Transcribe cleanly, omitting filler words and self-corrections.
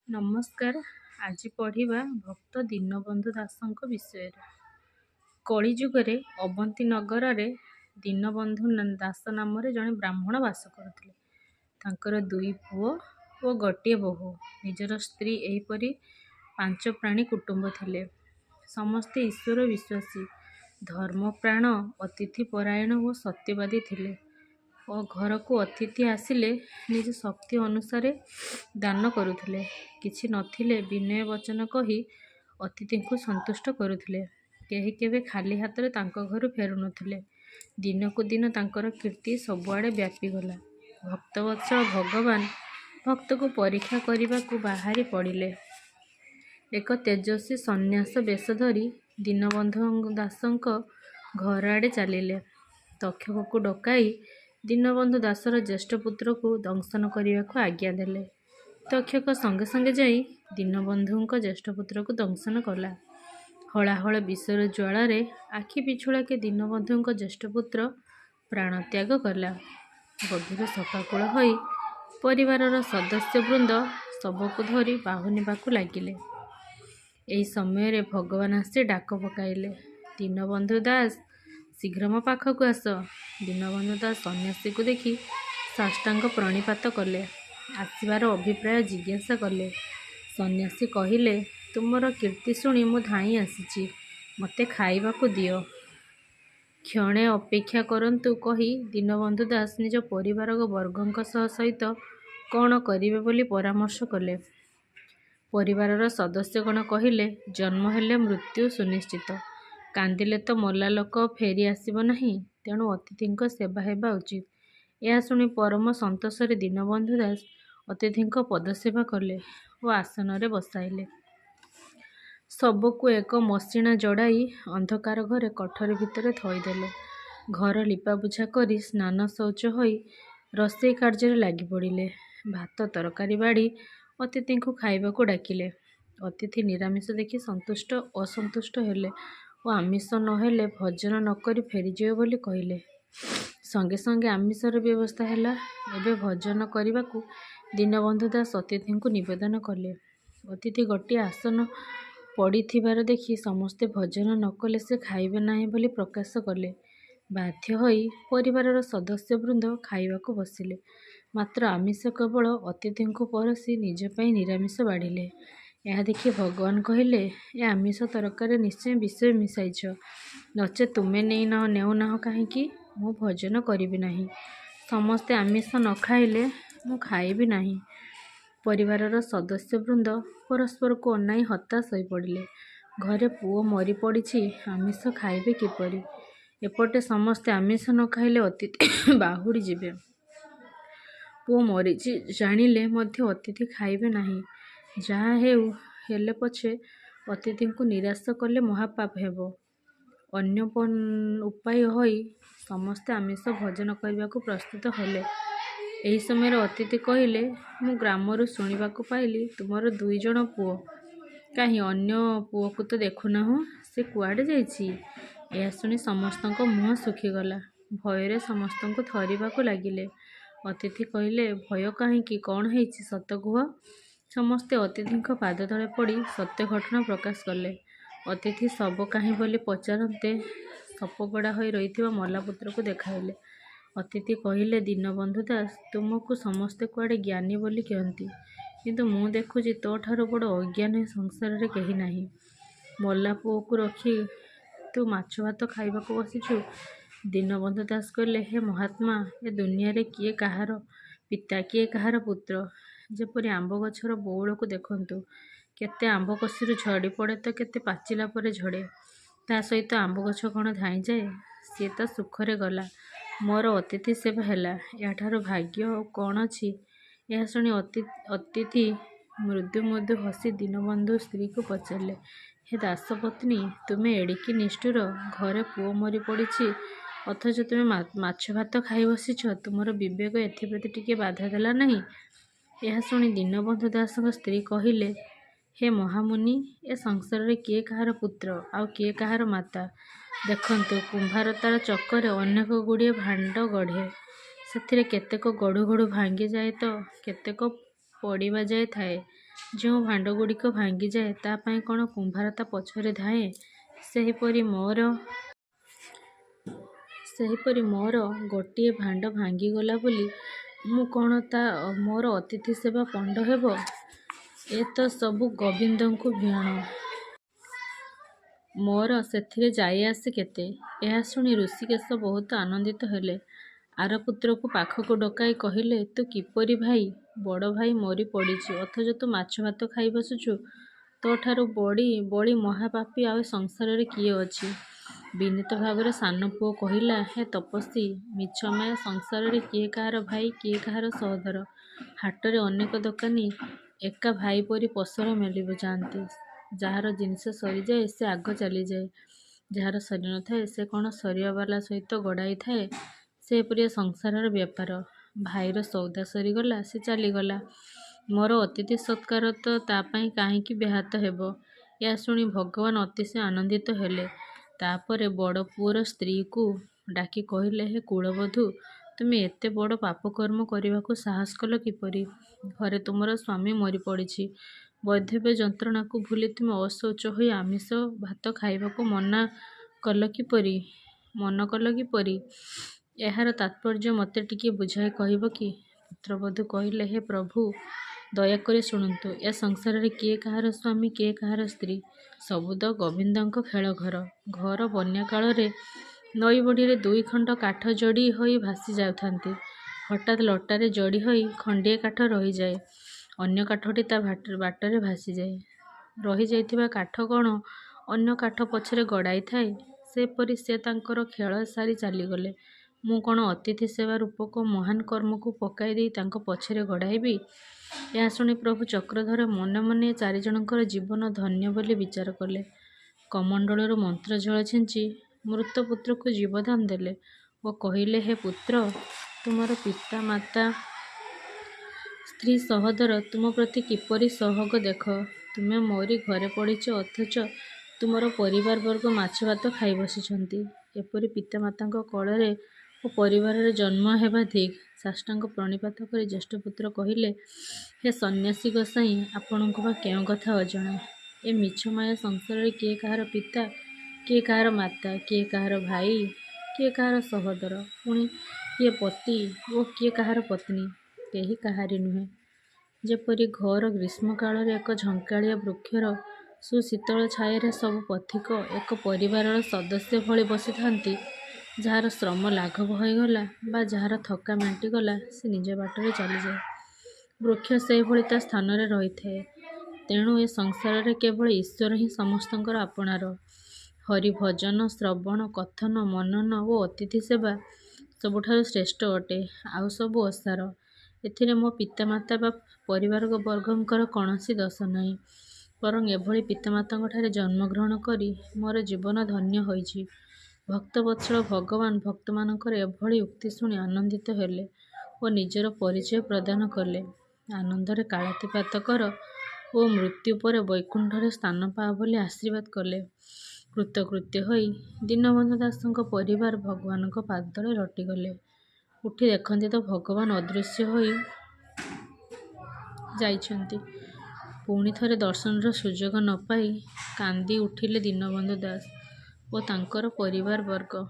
ନମସ୍କାର। ଆଜି ପଢ଼ିବା ଭକ୍ତ ଦୀନବନ୍ଧୁ ଦାସଙ୍କ ବିଷୟରେ। କଳିଯୁଗରେ ଅବନ୍ତୀ ନଗରରେ ଦୀନବନ୍ଧୁ ଦାସ ନାମରେ ଜଣେ ବ୍ରାହ୍ମଣ ବାସ କରୁଥିଲେ। ତାଙ୍କର 2 ପୁଅ ଓ ଗୋଟିଏ ବୋହୂ। ନିଜର ସ୍ତ୍ରୀ ଏହିପରି 5 ପ୍ରାଣୀ କୁଟୁମ୍ବ ଥିଲେ। ସମସ୍ତେ ଈଶ୍ୱର ବିଶ୍ୱାସୀ, ଧର୍ମପ୍ରାଣ, ଅତିଥି ପରାୟଣ ଓ ସତ୍ୟବାଦୀ ଥିଲେ ଓ ଘରକୁ ଅତିଥି ଆସିଲେ ନିଜ ଶକ୍ତି ଅନୁସାରେ ଦାନ କରୁଥିଲେ। କିଛି ନଥିଲେ ବିନୟ ବଚନ କହି ଅତିଥିଙ୍କୁ ସନ୍ତୁଷ୍ଟ କରୁଥିଲେ। କେହି କେବେ ଖାଲି ହାତରେ ତାଙ୍କ ଘରୁ ଫେରୁନଥିଲେ। ଦିନକୁ ଦିନ ତାଙ୍କର କୀର୍ତ୍ତି ସବୁଆଡ଼େ ବ୍ୟାପିଗଲା। ଭକ୍ତବତ୍ସଳ ଭଗବାନ ଭକ୍ତକୁ ପରୀକ୍ଷା କରିବାକୁ ବାହାରି ପଡ଼ିଲେ। ଏକ ତେଜସ୍ୱୀ ସନ୍ନ୍ୟାସ ବେଶ ଧରି ଦୀନବନ୍ଧୁ ଦାସଙ୍କ ଘର ଆଡ଼େ ଚାଲିଲେ। ତକ୍ଷକକୁ ଡକାଇ ଦୀନବନ୍ଧୁ ଦାସର ଜ୍ୟେଷ୍ଠ ପୁତ୍ରକୁ ଦଂଶନ କରିବାକୁ ଆଜ୍ଞା ଦେଲେ। ତକ୍ଷକ ସଙ୍ଗେ ସଙ୍ଗେ ଯାଇ ଦୀନବନ୍ଧୁଙ୍କ ଜ୍ୟେଷ୍ଠ ପୁତ୍ରକୁ ଦଂଶନ କଲା। ହଳାହଳ ବିଷର ଜ୍ୱାଳାରେ ଆଖି ପିଛୁଳାକେ ଦୀନବନ୍ଧୁଙ୍କ ଜ୍ୟେଷ୍ଠ ପୁତ୍ର ପ୍ରାଣତ୍ୟାଗ କଲା। ଗଭୀର ଶୋକାକୁଳ ହୋଇ ପରିବାରର ସଦସ୍ୟବୃନ୍ଦ ଶବକୁ ଧରି ବାହୁନିବାକୁ ଲାଗିଲେ। ଏହି ସମୟରେ ଭଗବାନ ଆସି ଡାକ ପକାଇଲେ, ଦୀନବନ୍ଧୁ ଦାସ, ଶୀଘ୍ର ମୋ ପାଖକୁ ଆସ। ଦୀନବନ୍ଧୁ ଦାସ ସନ୍ନ୍ୟାସୀକୁ ଦେଖି ସାଷ୍ଟାଙ୍ଗ ପ୍ରଣିପାତ କଲେ। ଆସିବାର ଅଭିପ୍ରାୟ ଜିଜ୍ଞାସା କଲେ। ସନ୍ନ୍ୟାସୀ କହିଲେ, ତୁମର କୀର୍ତ୍ତି ଶୁଣି ମୁଁ ଧାଇଁ ଆସିଛି। ମୋତେ ଖାଇବାକୁ ଦିଅ। କ୍ଷଣେ ଅପେକ୍ଷା କରନ୍ତୁ କହି ଦୀନବନ୍ଧୁ ଦାସ ନିଜ ପରିବାର ବର୍ଗଙ୍କ ସହିତ କ'ଣ କରିବେ ବୋଲି ପରାମର୍ଶ କଲେ। ପରିବାରର ସଦସ୍ୟଗଣ କହିଲେ, ଜନ୍ମ ହେଲେ ମୃତ୍ୟୁ ସୁନିଶ୍ଚିତ। କାନ୍ଦିଲେ ତ ମଲା ଲୋକ ଫେରି ଆସିବ ନାହିଁ। ତେଣୁ ଅତିଥିଙ୍କ ସେବା ହେବା ଉଚିତ। ଏହା ଶୁଣି ପରମ ସନ୍ତୋଷରେ ଦୀନବନ୍ଧୁ ଦାସ ଅତିଥିଙ୍କ ପଦସେବା କଲେ ଓ ଆସନରେ ବସାଇଲେ। ଶବକୁ ଏକ ମସିଣା ଜଡ଼ାଇ ଅନ୍ଧକାର ଘରେ କୋଠରୀ ଭିତରେ ଥୋଇଦେଲେ। ଘର ଲିପାପୋଛା କରି ସ୍ନାନ ଶୌଚ ହୋଇ ରୋଷେଇ କାର୍ଯ୍ୟରେ ଲାଗିପଡ଼ିଲେ। ଭାତ ତରକାରୀ ବାଢ଼ି ଅତିଥିଙ୍କୁ ଖାଇବାକୁ ଡାକିଲେ। ଅତିଥି ନିରାମିଷ ଦେଖି ଅସନ୍ତୁଷ୍ଟ ହେଲେ ଓ ଆମିଷ ନ ହେଲେ ଭୋଜନ ନ କରି ଫେରିଯିବେ ବୋଲି କହିଲେ। ସଙ୍ଗେ ସଙ୍ଗେ ଆମିଷର ବ୍ୟବସ୍ଥା ହେଲା। ଏବେ ଭୋଜନ କରିବାକୁ ଦୀନବନ୍ଧୁ ଦାସ ଅତିଥିଙ୍କୁ ନିବେଦନ କଲେ। ଅତିଥି ଗୋଟିଏ ଆସନ ପଡ଼ିଥିବାର ଦେଖି ସମସ୍ତେ ଭୋଜନ ନ କଲେ ସେ ଖାଇବେ ନାହିଁ ବୋଲି ପ୍ରକାଶ କଲେ। ବାଧ୍ୟ ହୋଇ ପରିବାରର ସଦସ୍ୟବୃନ୍ଦ ଖାଇବାକୁ ବସିଲେ। ମାତ୍ର ଆମିଷ କେବଳ ଅତିଥିଙ୍କୁ ପରଷି ନିଜ ପାଇଁ ନିରାମିଷ ବାଢ଼ିଲେ। ଏହା ଦେଖି ଭଗବାନ କହିଲେ, ଏ ଆମିଷ ତରକାରୀରେ ନିଶ୍ଚୟ ବିଷ ମିଶାଇଛ, ନଚେତ୍ ତୁମେ ନେଉନାହଁ କାହିଁକି? ମୁଁ ଭୋଜନ କରିବି ନାହିଁ। ସମସ୍ତେ ଆମିଷ ନ ଖାଇଲେ ମୁଁ ଖାଇବି ନାହିଁ। ପରିବାରର ସଦସ୍ୟବୃନ୍ଦ ପରସ୍ପରକୁ ଅନାଇ ହତାଶ ହୋଇପଡ଼ିଲେ। ଘରେ ପୁଅ ମରିପଡ଼ିଛି, ଆମିଷ ଖାଇବେ କିପରି? ଏପଟେ ସମସ୍ତେ ଆମିଷ ନ ଖାଇଲେ ଅତିଥି ବାହୁଡ଼ି ଯିବେ। ପୁଅ ମରିଛି ଜାଣିଲେ ମଧ୍ୟ ଅତିଥି ଖାଇବେ ନାହିଁ। ଯାହା ହେଲେ ପଛେ ଅତିଥିଙ୍କୁ ନିରାଶ କଲେ ମହାପାପ ହେବ। ଅନ୍ୟ ଉପାୟ ହୋଇ ସମସ୍ତେ ଆମିଷ ଭୋଜନ କରିବାକୁ ପ୍ରସ୍ତୁତ ହେଲେ। ଏହି ସମୟରେ ଅତିଥି କହିଲେ, ମୁଁ ଗ୍ରାମରୁ ଶୁଣିବାକୁ ପାଇଲି ତୁମର 2 ଜଣ ପୁଅ। କାହିଁ ଅନ୍ୟ ପୁଅକୁ ତ ଦେଖୁନାହୁଁ, ସେ କୁଆଡ଼େ ଯାଇଛି? ଏହା ଶୁଣି ସମସ୍ତଙ୍କ ମୁହଁ ଶୁଖିଗଲା। ଭୟରେ ସମସ୍ତଙ୍କୁ ଥରିବାକୁ ଲାଗିଲେ। ଅତିଥି କହିଲେ, ଭୟ କାହିଁକି? କ'ଣ ହେଇଛି ସତ କୁହ। ସମସ୍ତେ ଅତିଥିଙ୍କ ପାଦତଳେ ପଡ଼ି ସତ୍ୟ ଘଟଣା ପ୍ରକାଶ କଲେ। ଅତିଥି ଶବ କାହିଁ ବୋଲି ପଚାରନ୍ତେ ସପଗଡ଼ା ହୋଇ ରହିଥିବା ମଲା ପୁତ୍ରକୁ ଦେଖାଇଲେ। ଅତିଥି କହିଲେ, ଦୀନବନ୍ଧୁ ଦାସ, ତୁମକୁ ସମସ୍ତେ କୁଆଡ଼େ ଜ୍ଞାନୀ ବୋଲି କହନ୍ତି, କିନ୍ତୁ ମୁଁ ଦେଖୁଛି ତୋ ଠାରୁ ବଡ଼ ଅଜ୍ଞାନୀ ଏ ସଂସାରରେ କେହି ନାହିଁ। ମଲା ପୁଅକୁ ରଖି ତୁ ମାଛ ଭାତ ଖାଇବାକୁ ବସିଛୁ। ଦୀନବନ୍ଧୁ ଦାସ କହିଲେ, ହେ ମହାତ୍ମା, ଏ ଦୁନିଆରେ କିଏ କାହାର ପିତା, କିଏ କାହାର ପୁତ୍ର? ଯେପରି ଆମ୍ବ ଗଛର ବଉଳକୁ ଦେଖନ୍ତୁ, କେତେ ଆମ୍ବ କଷିରୁ ଝଡ଼ି ପଡ଼େ ତ କେତେ ପାଚିଲା ପରେ ଝଡ଼େ। ତା ସହିତ ଆମ୍ବ ଗଛ କ'ଣ ଧାଇଁଯାଏ? ସିଏ ତ ସୁଖରେ ଗଲା। ମୋର ଅତିଥି ସେବା ହେଲା, ଏହାଠାରୁ ଭାଗ୍ୟ ଆଉ କ'ଣ ଅଛି? ଏହା ଶୁଣି ଅତିଥି ମୃଦୁ ମୃଦୁ ହସି ଦୀନବନ୍ଧୁ ସ୍ତ୍ରୀକୁ ପଚାରିଲେ, ହେ ଦାସପତ୍ନୀ, ତୁମେ ଏଡ଼ିକି ନିଷ୍ଠୁର। ଘରେ ପୁଅ ମରି ପଡ଼ିଛି ଅଥଚ ତୁମେ ମାଛ ଭାତ ଖାଇ ବସିଛ। ତୁମର ବିବେକ ଏଥିପ୍ରତି ଟିକିଏ ବାଧା ଦେଲା ନାହିଁ? ଏହା ଶୁଣି ଦୀନବନ୍ଧୁ ଦାସଙ୍କ ସ୍ତ୍ରୀ କହିଲେ, ହେ ମହାମୁନି, ଏ ସଂସାରରେ କିଏ କାହାର ପୁତ୍ର ଆଉ କିଏ କାହାର ମାତା? ଦେଖନ୍ତୁ, କୁମ୍ଭାର ତାର ଚକରେ ଅନେକ ଗୁଡ଼ିଏ ଭାଣ୍ଡ ଗଢ଼େ। ସେଥିରେ କେତେକ ଗଢ଼ୁ ଗଢ଼ୁ ଭାଙ୍ଗିଯାଏ ତ କେତେକ ପଡ଼ିବା ଯାଏ ଥାଏ। ଯେଉଁ ଭାଣ୍ଡଗୁଡ଼ିକ ଭାଙ୍ଗିଯାଏ ତା ପାଇଁ କ'ଣ କୁମ୍ଭାର ତା ପଛରେ ଧାଏଁ? ସେହିପରି ମୋର ଗୋଟିଏ ଭାଣ୍ଡ ଭାଙ୍ଗିଗଲା ବୋଲି ମୁଁ କ'ଣ ମୋର ଅତିଥି ସେବା ପଣ୍ଡ ହେବ? ଏ ତ ସବୁ ଗୋବିନ୍ଦଙ୍କୁ ଭିଆଣ। ମୋର ସେଥିରେ ଯାଏ ଆସେ କେତେ? ଏହା ଶୁଣି ଋଷିକେଶ ବହୁତ ଆନନ୍ଦିତ ହେଲେ। ଆର ପୁତ୍ରକୁ ପାଖକୁ ଡକାଇ କହିଲେ, ତୁ କିପରି ଭାଇ? ବଡ଼ ଭାଇ ମରି ପଡ଼ିଛି, ଅଥଚ ତୁ ମାଛ ଭାତ ଖାଇ ବସୁଛୁ। ତୋଠାରୁ ବଳି ମହାପାପୀ ଆଉ ସଂସାରରେ କିଏ ଅଛି? ବିନୀତ ଭାବରେ ସାନ ପୁଅ କହିଲା, ହେ ତପସ୍ୱୀ, ମିଛମାୟା ସଂସାରରେ କିଏ କାହାର ଭାଇ, କିଏ କାହାର ସହୋଦର? ହାଟରେ ଅନେକ ଦୋକାନୀ ଏକା ଭାଇ ପରି ପସର ମେଲି ଯାଆନ୍ତି। ଯାହାର ଜିନିଷ ସରିଯାଏ ସେ ଆଗ ଚାଲିଯାଏ, ଯାହାର ସରି ନଥାଏ ସେ କ'ଣ ସରିବାବାଲା ସହିତ ଗଡ଼ାଇ ଥାଏ? ସେହିପରି ଏ ସଂସାରର ବ୍ୟାପାର। ଭାଇର ସଉଦା ସରିଗଲା, ସେ ଚାଲିଗଲା। ମୋର ଅତିଥି ସତ୍କାର ତ ତା ପାଇଁ କାହିଁକି ବ୍ୟାହତ ହେବ? ଏହା ଶୁଣି ଭଗବାନ ଅତିଶୟ ଆନନ୍ଦିତ ହେଲେ। ତାପରେ ବଡ଼ ପୁଅର ସ୍ତ୍ରୀକୁ ଡାକି କହିଲେ, ହେ କୁଳବଧୂ, ତୁମେ ଏତେ ବଡ଼ ପାପକର୍ମ କରିବାକୁ ସାହସ କଲ କିପରି? ଘରେ ତୁମର ସ୍ୱାମୀ ମରି ପଡ଼ିଛି। ବୈଧବ୍ୟ ଯନ୍ତ୍ରଣାକୁ ଭୁଲି ତୁମେ ଅଶୌଚ ହୋଇ ଆମିଷ ଭାତ ଖାଇବାକୁ ମନ କଲ କିପରି? ଏହାର ତାତ୍ପର୍ଯ୍ୟ ମୋତେ ଟିକିଏ ବୁଝାଇ କହିବ କି? ପୁତ୍ରବଧୂ କହିଲେ, ହେ ପ୍ରଭୁ, ଦୟାକରି ଶୁଣନ୍ତୁ। ଏ ସଂସାରରେ କିଏ କାହାର ସ୍ୱାମୀ, କିଏ କାହାର ସ୍ତ୍ରୀ? ସବୁ ତ ଗୋବିନ୍ଦଙ୍କ ଖେଳଘର। ଘର ବନ୍ୟା କାଳରେ ନଈ ବଢ଼ିରେ ଦୁଇ ଖଣ୍ଡ କାଠ ଯୋଡ଼ି ହୋଇ ଭାସି ଯାଉଥାନ୍ତି। ହଠାତ୍ ଲଟାରେ ଯୋଡ଼ି ହୋଇ ଖଣ୍ଡିଏ କାଠ ରହିଯାଏ। ଅନ୍ୟ କାଠଟି ତା ବାଟରେ ଭାସିଯାଏ। ରହିଯାଇଥିବା କାଠ କ'ଣ ଅନ୍ୟ କାଠ ପଛରେ ଗଡ଼ାଇ ଥାଏ? ସେପରି ସେ ତାଙ୍କର ଖେଳ ସାରି ଚାଲିଗଲେ। ମୁଁ କ'ଣ ଅତିଥି ସେବା ରୂପକ ମହାନ୍ କର୍ମକୁ ପକାଇ ଦେଇ ତାଙ୍କ ପଛରେ ଗଡ଼ାଇବି? ଏହା ଶୁଣି ପ୍ରଭୁ ଚକ୍ରଧର ମନେ ମନେ ଚାରିଜଣଙ୍କର ଜୀବନ ଧନ୍ୟ ବୋଲି ବିଚାର କଲେ। କମଣ୍ଡଳରୁ ମନ୍ତ୍ର ଜଳ ଛିଞ୍ଚି ମୃତ ପୁତ୍ରକୁ ଜୀବଦାନ ଦେଲେ ଓ କହିଲେ, ହେ ପୁତ୍ର, ତୁମର ପିତା ମାତା ସ୍ତ୍ରୀ ସହୋଦର ତୁମ ପ୍ରତି କିପରି ସହଗ ଦେଖ। ତୁମେ ମରି ଘରେ ପଡ଼ିଛ, ଅଥଚ ତୁମର ପରିବାରବର୍ଗ ମାଛ ଭାତ ଖାଇ ବସିଛନ୍ତି। ଏପରି ପିତାମାତାଙ୍କ କୋଳରେ ଓ ପରିବାରରେ ଜନ୍ମ ହେବା ଧିକ୍। ସାଷ୍ଟାଙ୍ଗ ପ୍ରଣିପାତ କରି ଜ୍ୟେଷ୍ଠପୁତ୍ର କହିଲେ, ହେ ସନ୍ନ୍ୟାସୀ ଗୋସାଇଁ, ଆପଣଙ୍କୁ ବା କେଉଁ କଥା ଅଜଣା? ଏ ମିଛମାୟା ସଂସାରରେ କିଏ କାହାର ପିତା, କିଏ କାହାର ମାତା, କିଏ କାହାର ଭାଇ, କିଏ କାହାର ସହୋଦର, ପୁଣି କିଏ ପତି ଓ କିଏ କାହାର ପତ୍ନୀ, କେହି କାହାରି ନୁହେଁ। ଯେପରି ଘୋର ଗ୍ରୀଷ୍ମକାଳରେ ଏକ ଝଙ୍କାଳିଆ ବୃକ୍ଷର ସୁଶୀତଳ ଛାୟାରେ ସବୁ ପଥିକ ଏକ ପରିବାରର ସଦସ୍ୟ ଭଳି ବସିଥାନ୍ତି। ଯାହାର ଶ୍ରମ ଲାଘବ ହୋଇଗଲା ବା ଯାହାର ଥକା ମେଣ୍ଟିଗଲା ସେ ନିଜ ବାଟରେ ଚାଲିଯାଏ। ବୃକ୍ଷ ସେହିଭଳି ତା ସ୍ଥାନରେ ରହିଥାଏ। ତେଣୁ ଏ ସଂସାରରେ କେବଳ ଈଶ୍ୱର ହିଁ ସମସ୍ତଙ୍କର ଆପଣାର। ହରିଭଜନ, ଶ୍ରବଣ, କଥନ, ମନନ ଓ ଅତିଥି ସେବା ସବୁଠାରୁ ଶ୍ରେଷ୍ଠ ଅଟେ। ଆଉ ସବୁ ଅସାର। ଏଥିରେ ମୋ ପିତାମାତା ବା ପରିବାରବର୍ଗଙ୍କର କୌଣସି ଦୋଷ ନାହିଁ। ବରଂ ଏଭଳି ପିତାମାତାଙ୍କଠାରେ ଜନ୍ମଗ୍ରହଣ କରି ମୋର ଜୀବନ ଧନ୍ୟ ହୋଇଛି। ଭକ୍ତବତ୍ସଳ ଭଗବାନ ଭକ୍ତମାନଙ୍କର ଏଭଳି ଉକ୍ତି ଶୁଣି ଆନନ୍ଦିତ ହେଲେ ଓ ନିଜର ପରିଚୟ ପ୍ରଦାନ କଲେ। ଆନନ୍ଦରେ କାଳାତିପାତ କର ଓ ମୃତ୍ୟୁ ପରେ ବୈକୁଣ୍ଠରେ ସ୍ଥାନ ପାଅ ବୋଲି ଆଶୀର୍ବାଦ କଲେ। କୃତକୃତ୍ୟ ହୋଇ ଦୀନବନ୍ଧୁ ଦାସଙ୍କ ପରିବାର ଭଗବାନଙ୍କ ପାଦତଳେ ଲୋଟିଗଲେ। ଉଠି ଦେଖନ୍ତି ତ ଭଗବାନ ଅଦୃଶ୍ୟ ହୋଇ ଯାଇଛନ୍ତି। ପୁଣି ଥରେ ଦର୍ଶନର ସୁଯୋଗ ନ ପାଇ କାନ୍ଦି ଉଠିଲେ ଦୀନବନ୍ଧୁ ଦାସ ଓ ତାଙ୍କର ପରିବାରବର୍ଗ।